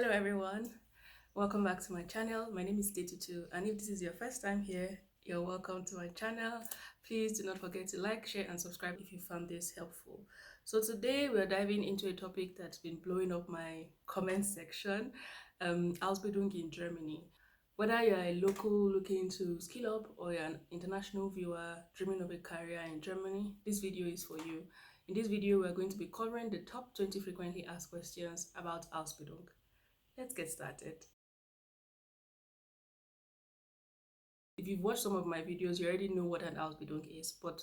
Hello everyone, welcome back to my channel. My name is Detutu, and if this is your first time here, you're welcome to my channel. Please do not forget to like, share and subscribe if you found this helpful. So today we're diving into a topic that's been blowing up my comment section, Ausbildung in Germany. Whether you're a local looking to skill up or you're an international viewer dreaming of a career in Germany, this video is for you. In this video, we're going to be covering the top 20 frequently asked questions about Ausbildung. Let's get started. If you've watched some of my videos, you already know what an Ausbildung is, but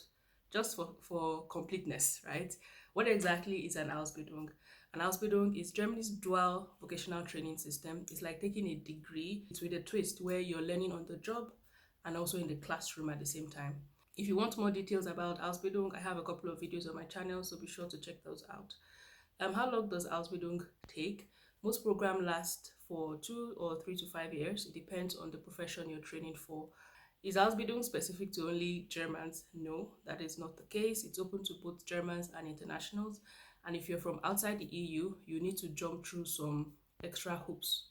just for completeness, right? What exactly is an Ausbildung? An Ausbildung is Germany's dual vocational training system. It's like taking a degree. It's with a twist where you're learning on the job and also in the classroom at the same time. If you want more details about Ausbildung, I have a couple of videos on my channel, so be sure to check those out. How long does Ausbildung take? Most programs last for 2 or 3 to 5 years. It depends on the profession you're training for. Is Ausbildung specific to only Germans? No, that is not the case. It's open to both Germans and internationals. And if you're from outside the EU, you need to jump through some extra hoops,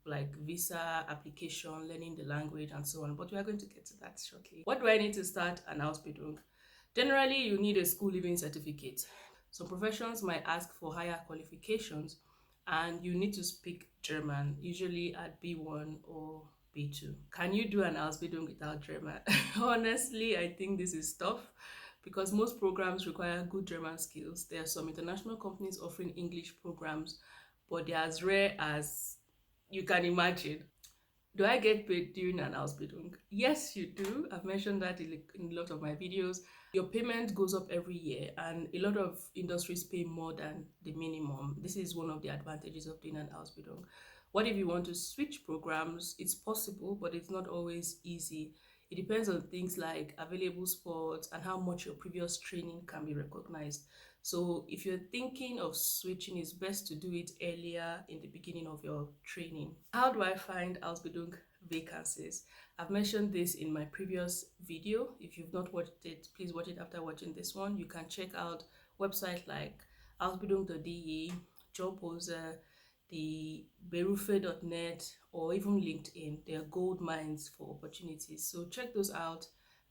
like visa application, learning the language, and so on. But we are going to get to that shortly. What do I need to start an Ausbildung? Generally, you need a school leaving certificate. Some professions might ask for higher qualifications, and you need to speak German, usually at B1 or B2. Can you do an Ausbildung without German? Honestly, I think this is tough because most programs require good German skills. There are some international companies offering English programs, but they're as rare as you can imagine. Do I get paid during an Ausbildung? Yes, you do. I've mentioned that in a lot of my videos. Your payment goes up every year, and a lot of industries pay more than the minimum. This is one of the advantages of doing an Ausbildung. What if you want to switch programs? It's possible, but it's not always easy. It depends on things like available sports and how much your previous training can be recognized. So if you're thinking of switching, it's best to do it earlier in the beginning of your training. How do I find Ausbildung vacancies? I've mentioned this in my previous video. If you've not watched it, please watch it after watching this one. You can check out websites like ausbildung.de, Jobhose, the berufe.net, or even LinkedIn. They are gold mines for opportunities. So check those out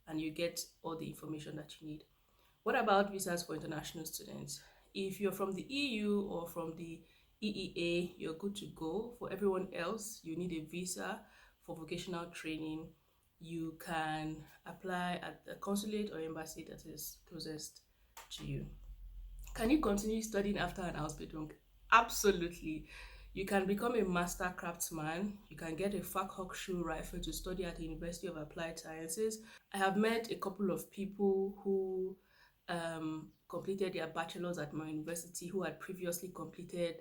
and you get all the information that you need. What about visas for international students? If you're from the EU or from the EEA, you're good to go. For everyone else, you need a visa for vocational training. You can apply at the consulate or embassy that is closest to you. Can you continue studying after an Ausbildung? Absolutely. You can become a master craftsman. You can get a Fachhochschule rifle to study at the University of Applied Sciences. I have met a couple of people who completed their bachelor's at my university who had previously completed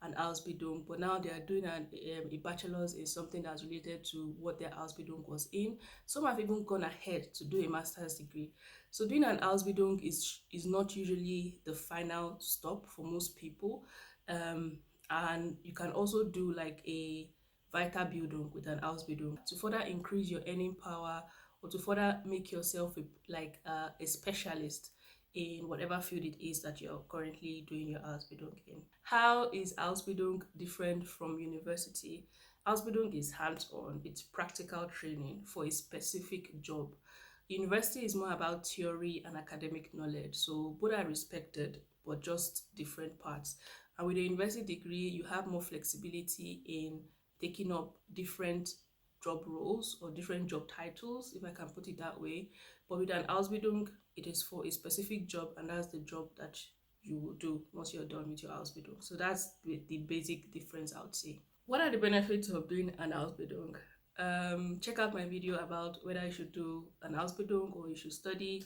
an Ausbildung, but now they are doing a bachelor's in something that's related to what their Ausbildung was in. Some have even gone ahead to do a master's degree. So doing an Ausbildung is not usually the final stop for most people. And you can also do like a Weiterbildung with an Ausbildung to further increase your earning power or to further make yourself a specialist in whatever field it is that you're currently doing your Ausbildung in. How is Ausbildung different from university? Ausbildung is hands-on, it's practical training for a specific job. University is more about theory and academic knowledge, so both are respected, but just different parts. And with a university degree, you have more flexibility in taking up different job roles or different job titles, if I can put it that way. But with an Ausbildung, it is for a specific job, and that's the job that you will do once you're done with your Ausbildung. So that's the basic difference, I would say. What are the benefits of doing an Ausbildung? Check out my video about whether you should do an Ausbildung or you should study.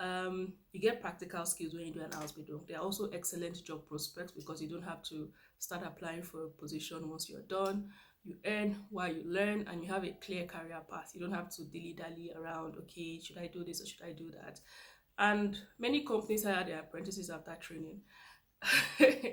You get practical skills when you do an Ausbildung. There are also excellent job prospects because you don't have to start applying for a position once you're done. You earn while you learn, and you have a clear career path. You don't have to dilly-dally around, okay, should I do this or should I do that? And many companies hire their apprentices after training.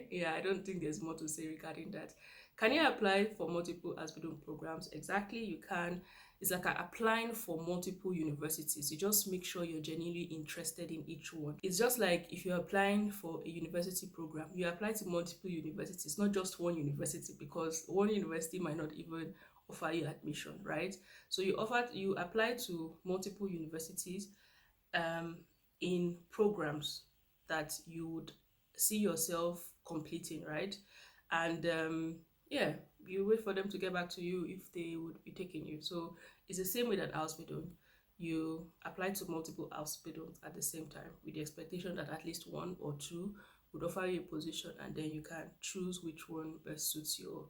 Yeah, I don't think there's more to say regarding that. Can you apply for multiple Ausbildung programs? Exactly, you can. It's like applying for multiple universities. You just make sure you're genuinely interested in each one. It's just like if you're applying for a university program, you apply to multiple universities, not just one university, because one university might not even offer you admission, right? So you apply to multiple universities um, in programs that you would see yourself completing, right? And yeah, you wait for them to get back to you if they would be taking you. So it's the same with an Ausbildung. You apply to multiple Ausbildungs at the same time with the expectation that at least one or two would offer you a position, and then you can choose which one best suits your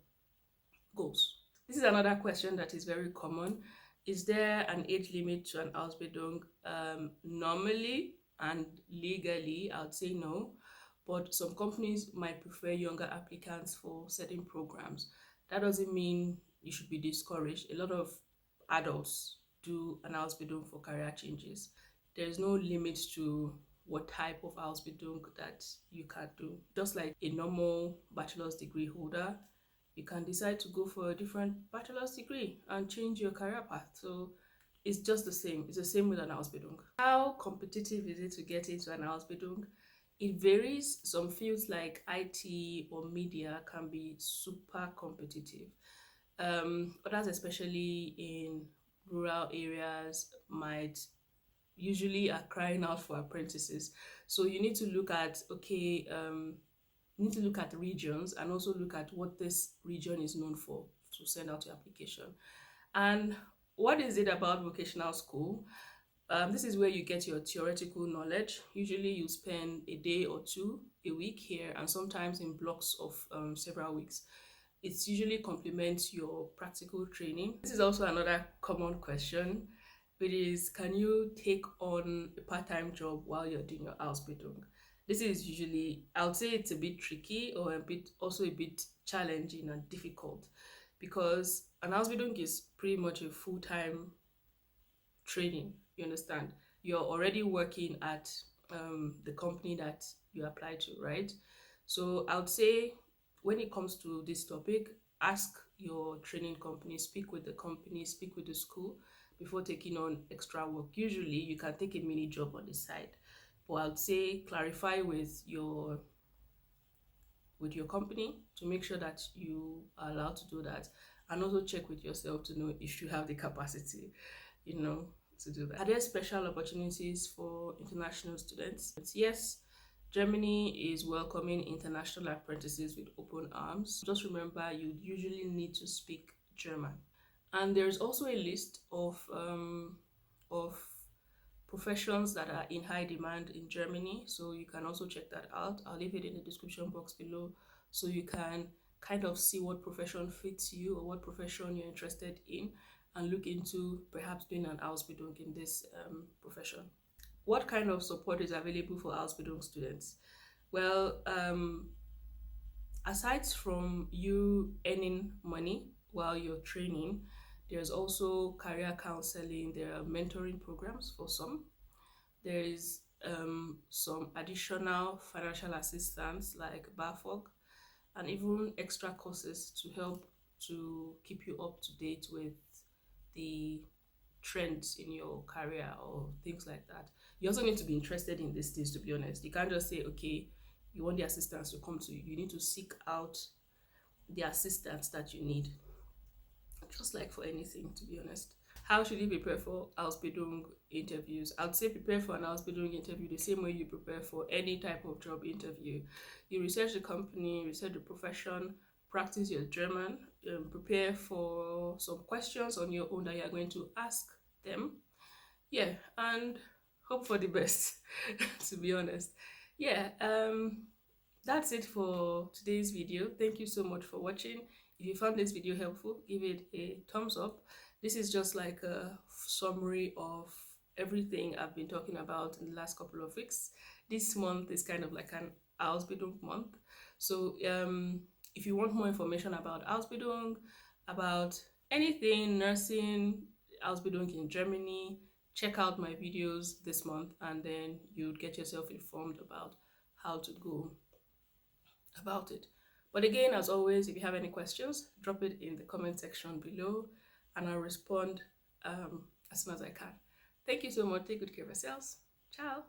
goals. This is another question that is very common. Is there an age limit to an Ausbildung? Normally and legally, I would say no, but some companies might prefer younger applicants for certain programs. That doesn't mean you should be discouraged. A lot of adults do an Ausbildung for career changes. There is no limit to what type of Ausbildung that you can do. Just like a normal bachelor's degree holder, you can decide to go for a different bachelor's degree and change your career path. So it's just the same. It's the same with an Ausbildung. How competitive is it to get into an Ausbildung? It varies. Some fields like IT or media can be super competitive. Others, especially in rural areas, might usually are crying out for apprentices. So you need to look at, okay, you need to look at regions and also look at what this region is known for to send out your application. And what is it about vocational school? This is where you get your theoretical knowledge. Usually you spend a day or two a week here, and sometimes in blocks of several weeks. It usually complements your practical training. This is also another common question, which is, can you take on a part-time job while you're doing your Ausbildung? This is usually, I would say it's a bit tricky, or also a bit challenging and difficult, because an Ausbildung is pretty much a full-time training. You understand? You're already working at the company that you apply to, right? So I would say when it comes to this topic, ask your training company, speak with the company, speak with the school before taking on extra work. Usually you can take a mini job on the side, but I would say clarify with your company to make sure that you are allowed to do that, and also check with yourself to know if you have the capacity, you know, to do that. Are there special opportunities for international students? Yes, Germany is welcoming international apprentices with open arms. Just remember, you usually need to speak German. And there's also a list of professions that are in high demand in Germany. So you can also check that out. I'll leave it in the description box below so you can kind of see what profession fits you or what profession you're interested in, and look into perhaps doing an Ausbildung in this profession. What kind of support is available for Ausbildung students? Well, aside from you earning money while you're training, there's also career counseling. There are mentoring programs for some. There is some additional financial assistance like BAföG, and even extra courses to help to keep you up to date with the trends in your career or things like that. You also need to be interested in these things, to be honest. You can't just say, okay, you want the assistance to come to you. You need to seek out the assistance that you need, just like for anything, to be honest. How should you prepare for Ausbildung interviews? I would say prepare for an Ausbildung interview the same way you prepare for any type of job interview. You research the company, research the profession, practice your German, prepare for some questions on your own that you are going to ask them. Yeah, and hope for the best, to be honest. Yeah, that's it for today's video. Thank you so much for watching. If you found this video helpful, give it a thumbs up. This is just like a summary of everything I've been talking about in the last couple of weeks. This month is kind of like an Ausbildung month. So if you want more information about Ausbildung, about anything nursing, Ausbildung in Germany, check out my videos this month, and then you'd get yourself informed about how to go. about it. But again, as always, if you have any questions, drop it in the comment section below and I'll respond as soon as I can. Thank you so much. Take good care of yourselves. Ciao.